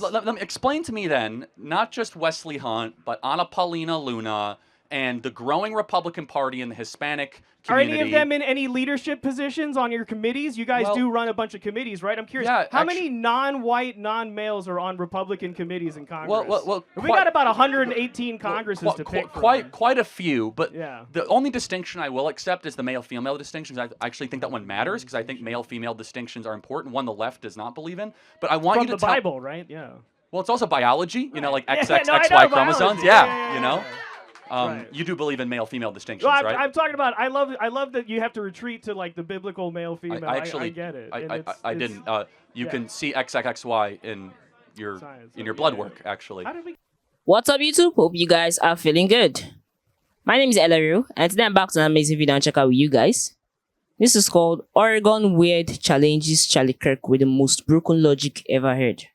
Let me explain to me then, not just Wesley Hunt, but Anna Paulina Luna and the growing Republican Party in the Hispanic community. Are any of them in any leadership positions on your committees? You guys do run a bunch of committees, right? I'm curious. Yeah, how many non-white, non-males are on Republican committees in Congress? Well, we got about 118 Congresses to pick from. Quite a few, but yeah. The only distinction I will accept is the male-female distinction. I actually think that one matters because I think male-female distinctions are important. One the left does not believe in. But I want from you to the Bible, right? Yeah. Well, it's also biology. You know, like yeah, XX, no, XY chromosomes. Yeah, you know. Right. You do believe in male-female distinctions, well, right? I'm talking about. I love that you have to retreat to like the biblical male-female. I get it. I didn't. You can see XXXY in your Science, blood work, actually. What's up, YouTube? Hope you guys are feeling good. My name is Elaru, and today I'm back to an amazing video and check out with you guys. This is called Oregon Weird Challenges Charlie Kirk with the most broken logic ever heard.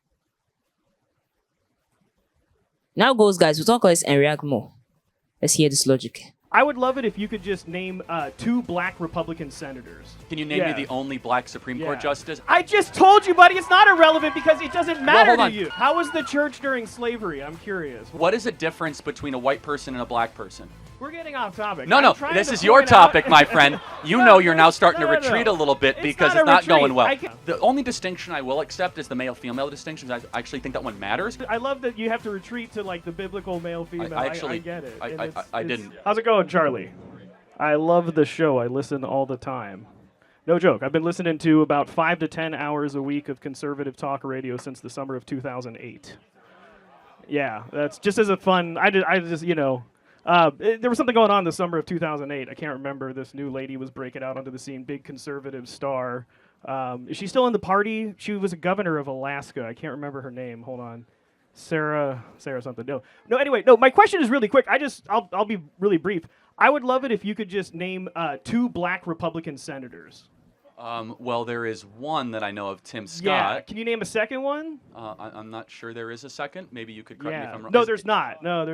Now goes, guys. We'll talk less and react more. Let's hear this logic. I would love it if you could just name 2 black Republican senators. Can you name me the only black Supreme Court justice? I just told you, buddy, it's not irrelevant because it doesn't matter to you. How was the church during slavery? I'm curious. What is the difference between a white person and a black person? We're getting off topic. No, this is your topic, my friend. You know you're now starting to retreat a little bit because it's not going well. The only distinction I will accept is the male-female distinction. I actually think that one matters. I love that you have to retreat to like the biblical male-female. I get it. I didn't. How's it going, Charlie? I love the show. I listen all the time. No joke. I've been listening to about 5 to 10 hours a week of conservative talk radio since the summer of 2008. Yeah, that's just as a fun. I just you know. There was something going on the summer of 2008. I can't remember. This new lady was breaking out onto the scene, big conservative star. Is she still in the party? She was a governor of Alaska. I can't remember her name. Hold on. Sarah something. No. Anyway, no. My question is really quick. I'll be really brief. I would love it if you could just name 2 black Republican senators. Well, there is one that I know of, Tim Scott. Yeah. Can you name a second one? I'm not sure there is a second. Maybe you could correct me if I'm wrong. No, there's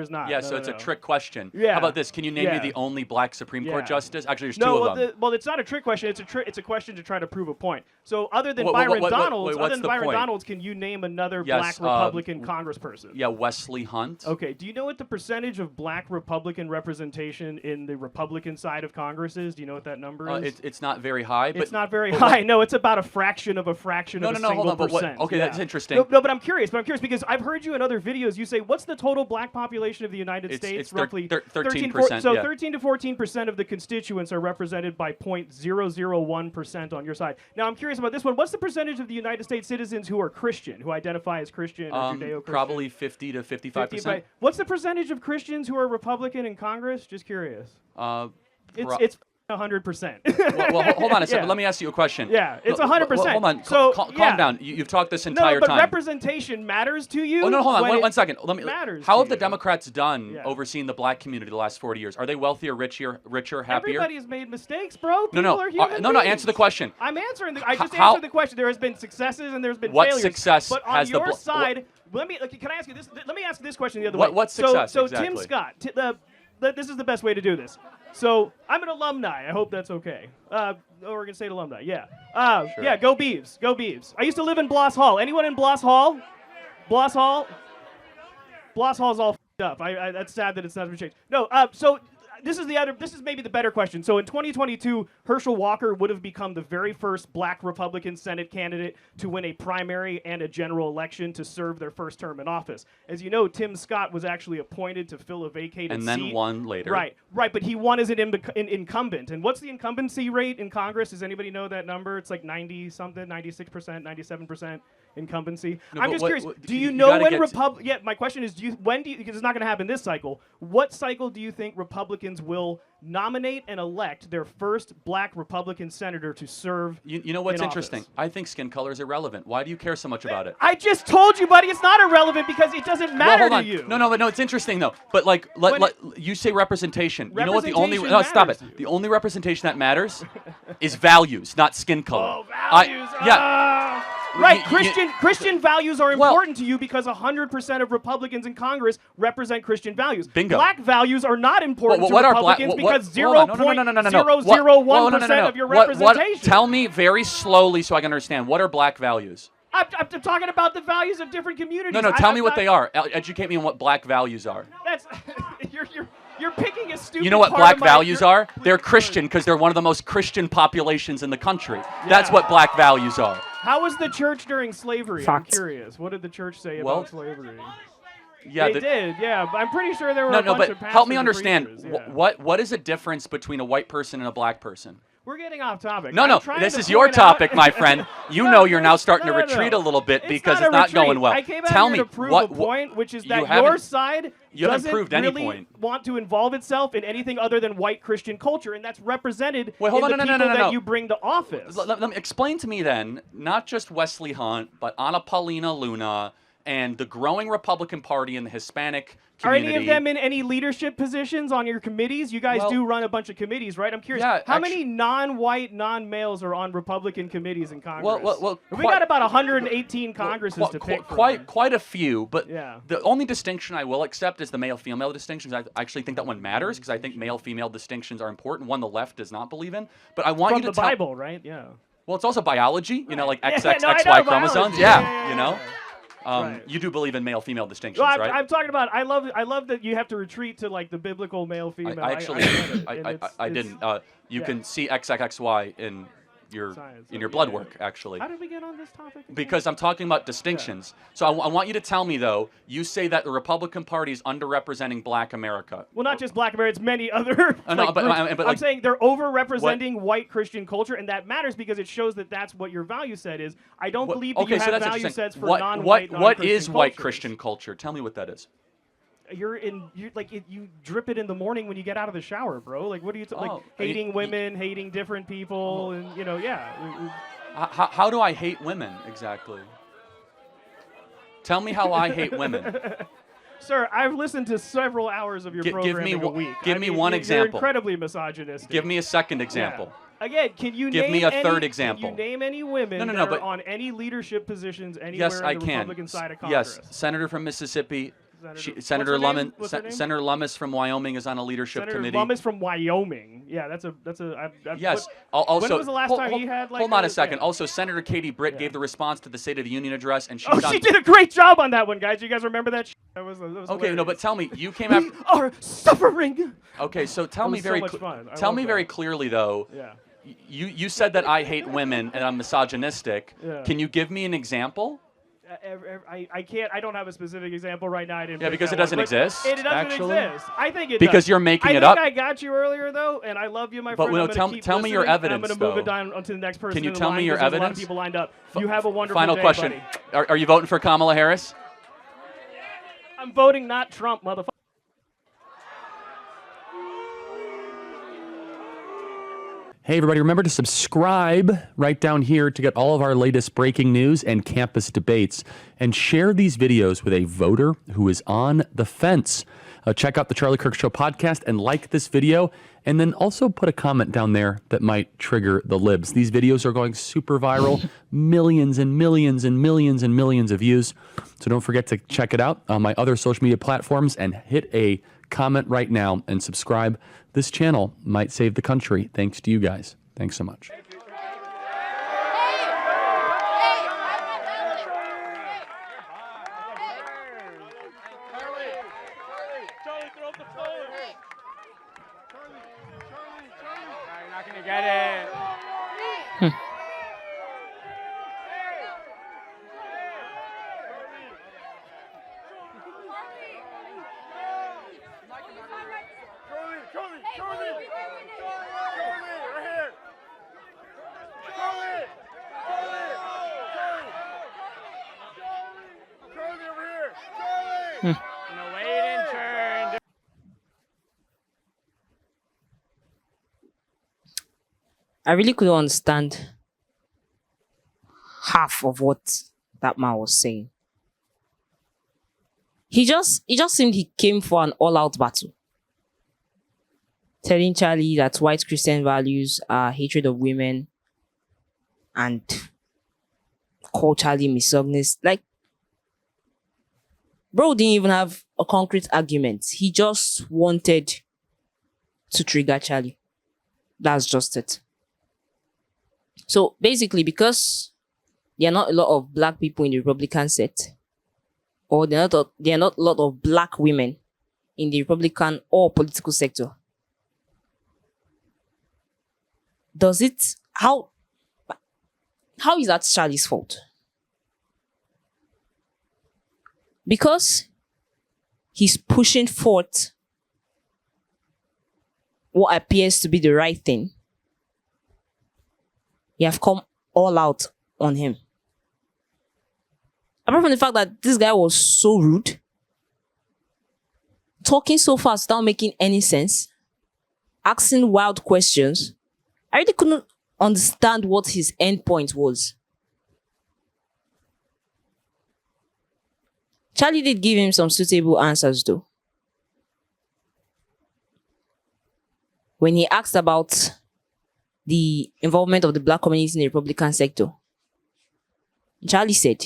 not. Yeah, so it's a trick question. Yeah. How about this? Can you name me the only black Supreme Court justice? Actually, there's 2 of them. Well, it's not a trick question. It's a question to try to prove a point. So other than Byron Donalds, can you name another black Republican congressperson? Yeah, Wesley Hunt. Okay. Do you know what the percentage of black Republican representation in the Republican side of Congress is? Do you know what that number is? It's not very high. It's not very high. No, it's about a fraction of a fraction of a single percent. Okay, that's interesting. No, but I'm curious because I've heard you in other videos. You say, what's the total black population of the United States? It's roughly 13%. So 13 to 14% of the constituents are represented by 0.001% on your side. Now, I'm curious about this one. What's the percentage of the United States citizens who are Christian, who identify as Christian or Judeo-Christian? Probably 50 to 55%. What's the percentage of Christians who are Republican in Congress? Just curious. It's 100%. well, hold on a second. Let me ask you a question. Yeah, it's 100%. Hold on. Calm down. You've talked this entire time. No, but representation matters to you. Oh, no, hold on. One second. How have the you. Democrats done overseeing the black community the last 40 years? Are they wealthier, richer, happier? Everybody has made mistakes, bro. No. Answer the question. I'm answering. I just answered the question. There has been successes and there's been failures. What success but on has your side, can I ask you this? Let me ask this question the other way. What success? So exactly. Tim Scott. This is the best way to do this. So I'm an alumni. I hope that's okay. Oregon State alumni. Yeah. Sure. Yeah. Go Beavs. Go Beavs. I used to live in Bloss Hall. Anyone in Bloss Hall? Bloss Hall. Bloss Hall's all f***ed up. That's sad that it's not been changed. No. So this is maybe the better question. So in 2022, Herschel Walker would have become the very first black Republican Senate candidate to win a primary and a general election to serve their first term in office. As you know, Tim Scott was actually appointed to fill a vacated seat. And then won later. Right, but he won as an incumbent. And what's the incumbency rate in Congress? Does anybody know that number? It's like 90-something, 96%, 97% incumbency. No, I'm just curious. What, do you know when Yeah, my question is, because it's not going to happen this cycle, what cycle do you think Republicans will nominate and elect their first black Republican senator to serve You know what's in interesting? office? I think skin color is irrelevant. Why do you care so much about it? I just told you, buddy, it's not irrelevant because it doesn't matter to you. No, it's interesting though. But you say representation. You know what? Stop it. The only representation that matters is values, not skin color. Oh, values. Right, Christian values are important to you because 100% of Republicans in Congress represent Christian values. Bingo. Black values are not important to Republicans because 0.001% of your representation. Tell me very slowly so I can understand. What are black values? I'm talking about the values of different communities. No, tell me what they are. Educate me on what black values are. That's you're picking a stupid. You know what part black of my- values are? Please They're go Christian ahead. because they're one of the most Christian populations in the country. That's what black values are. How was the church during slavery? Fact. I'm curious. What did the church say Well, about slavery? Yeah, They did, yeah. But I'm pretty sure there were No, a bunch but of pastors help me and understand. preachers, yeah. What is the difference between a white person and a black person? We're getting off topic. No, I'm trying this to is your point out- topic, my friend. You know you're now starting to retreat a little bit because not it's a not retreat. going well. I came out Tell here me to prove what a point, which is you that haven't- your side you haven't doesn't proved any really point. want to involve itself in anything other than white Christian culture, and that's represented Wait, hold in on, the no, people no, that no. you bring to office. Let me explain to me then, not just Wesley Hunt, but Ana Paulina Luna and the growing Republican Party in the Hispanic Are community. any of them in any leadership positions on your committees? You guys Well, do run a bunch of committees, right? I'm curious. yeah, how many non-white, non-males are on Republican committees in Congress? Well, we got about 118 Congresses to pick from. Quite a few, but Yeah. the only distinction I will accept is the male-female distinctions. I actually think that one matters because I think male-female distinctions are important. One the left does not believe in. But I want From you to the tell. Bible, right? Yeah. Well, it's also biology. You know, like Yeah, XX, no, I know, XY chromosomes. biology. Yeah, you know. Right. You do believe in male-female distinctions, Well, right? I'm talking about. I love that you have to retreat to like the biblical male female. I actually, get it, and it's- didn't. You yeah. can see XXXY in your Science, in your yeah, blood yeah. work, actually. How did we get on this topic? again? Because I'm talking about distinctions. So I want you to tell me, though, you say that the Republican Party is underrepresenting black America. Well, not just black Americans, many other. Oh, no, like, but- groups. but, I'm like- saying they're overrepresenting white Christian culture, and that matters because it shows that that's what your value set is. I don't believe that Okay, you so have that's value interesting. sets for What non-white, what non-Christian is white cultures. Christian culture? Tell me what that is. You drip it in the morning when you get out of the shower, bro. Like, what are you like Oh, hating women, hating different people, and yeah. How do I hate women exactly? Tell me how I hate women. Sir, I've listened to several hours of your Give me programming a one- week. give I me mean, one you're example. incredibly misogynistic. Give me a second Yeah. example. Again, can you Give name me a any, third example. Can you name any women No, that but- are on any leadership positions anywhere Yes, on I the can. Republican side of Congress? Yes, Senator from Mississippi. Senator- Senator what's her name? Lummis. What's her name? Senator Lummis from Wyoming is on a leadership Senator committee. Lummis from Wyoming. Yeah, Yes. What, Also, when was the last time he had like? hold on a second. Also, Senator Katie Britt Yeah. gave the response to the State of the Union address, and she's Oh, on. she did a great job on that one, guys. You guys remember that? That was Okay, no, but hilarious. tell me, you came We after. are suffering. Okay, so tell That me was so very. much fun. I Tell love me that. very clearly though. Yeah. You said that I hate women and I'm misogynistic. Yeah. Can you give me an example? I can't. I don't have a specific example right now. I didn't. Yeah, pick because that it doesn't one, but exist, It doesn't actually. exist. I think it Because does. you're making I it think up. I got you earlier though, and I love you, my But friend. no, I'm gonna keep tell me your listening, evidence, I'm going to move though. it down onto the next person. Can you in the tell line me your because there's evidence? A lot of people lined up. You have a wonderful Final day, question. buddy. Are you voting for Kamala Harris? I'm voting not Trump, motherfucker. Hey, everybody, remember to subscribe right down here to get all of our latest breaking news and campus debates. And share these videos with a voter who is on the fence. Check out the Charlie Kirk Show podcast and like this video. And then also put a comment down there that might trigger the libs. These videos are going super viral. Millions and millions and millions and millions of views. So don't forget to check it out on my other social media platforms and hit a comment right now and subscribe. This channel might save the country thanks to you guys. Thanks so much. You're not gonna get it. No, wait and turn. I really couldn't understand half of what that man was saying. It just seemed he came for an all-out battle. Telling Charlie that white Christian values are hatred of women and call Charlie misogynist. Like, bro didn't even have a concrete argument. He just wanted to trigger Charlie. That's just it. So basically, because there are not a lot of black people in the Republican set, or there are not a lot of black women in the Republican or political sector. How is that Charlie's fault? Because he's pushing forth what appears to be the right thing. You have come all out on him. Apart from the fact that this guy was so rude, talking so fast without making any sense, asking wild questions, I really couldn't understand what his end point was. Charlie did give him some suitable answers though. When he asked about the involvement of the black community in the Republican sector, Charlie said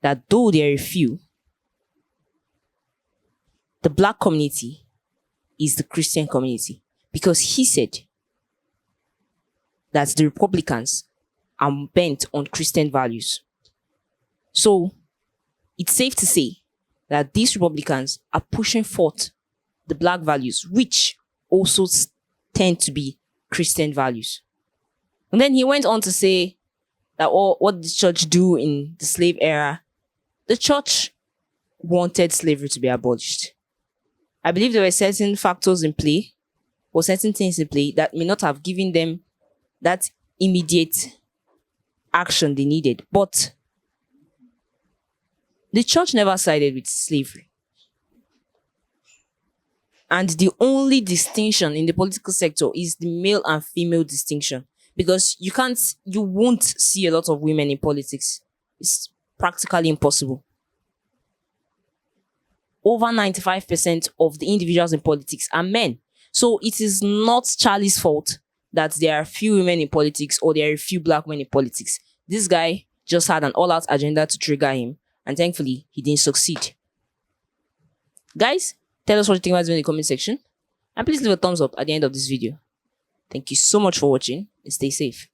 that though there are few, the black community is the Christian community, because he said that the Republicans are bent on Christian values. So it's safe to say that these Republicans are pushing forth the black values, which also tend to be Christian values. And then he went on to say that what did the church do in the slave era? The church wanted slavery to be abolished. I believe there were certain factors in play, or certain things in play, that may not have given them that immediate action they needed. But the church never sided with slavery. And the only distinction in the political sector is the male and female distinction. Because you won't see a lot of women in politics. It's practically impossible. Over 95% of the individuals in politics are men. So it is not Charlie's fault that there are few women in politics or there are few black men in politics. This guy just had an all-out agenda to trigger him, and thankfully, he didn't succeed. Guys, tell us what you think about it in the comment section, and please leave a thumbs up at the end of this video. Thank you so much for watching, and stay safe.